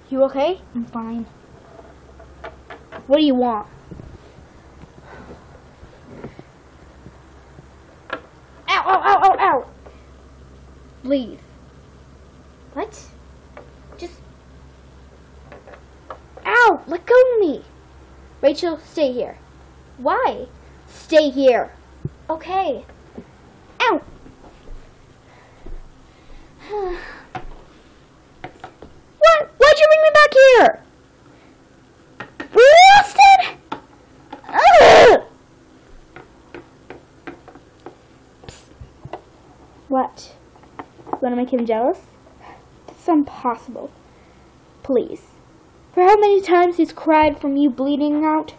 You okay? I'm fine. What do you want? Ow, ow, ow, ow, ow! Leave. What? Just... Ow! Let go of me! Rachel, stay here. Why? Stay here. Okay. Ow! What? Why'd you bring me back here? Austin! Ugh! What? You want to make him jealous? That's impossible. Please. For how many times he's cried from you bleeding out,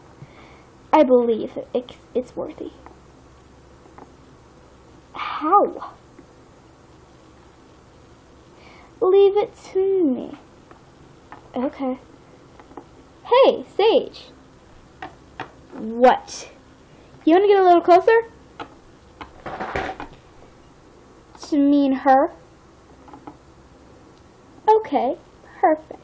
I believe it's worthy. How? Leave it to me. Okay. Hey, Sage. What? You want to get a little closer? To me and her? Okay, perfect.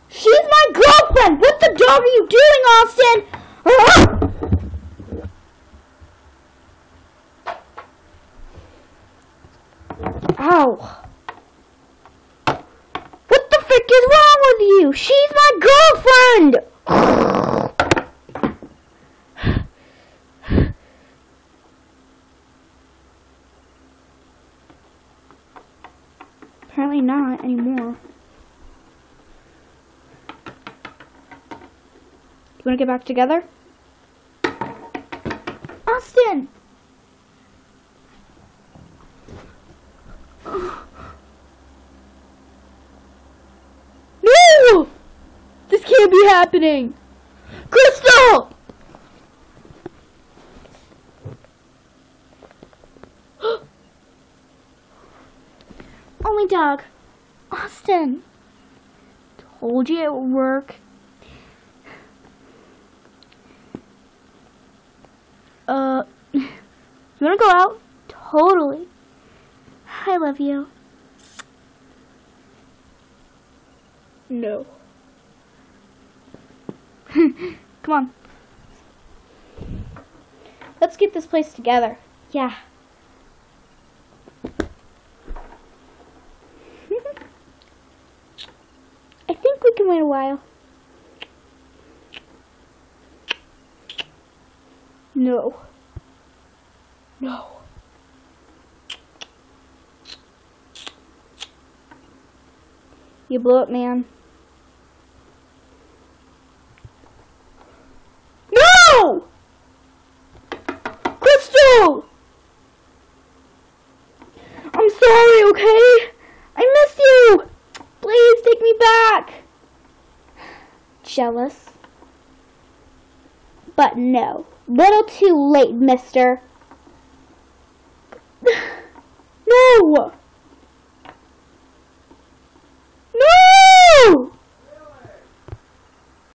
She's my girlfriend! What the dog are you doing, Austin? Ow. What the frick is wrong with you? She's my girlfriend! Apparently not anymore. You want to get back together? Austin! No! This can't be happening! Crystal! Only dog. Austin. Told you it would work. You wanna go out? Totally. I love you. No. Come on. Let's get this place together. Yeah. I think we can wait a while. No. No. You blew it, man. No! Crystal! I'm sorry, okay? I miss you! Please take me back! Jealous? But no. Little too late, mister. No!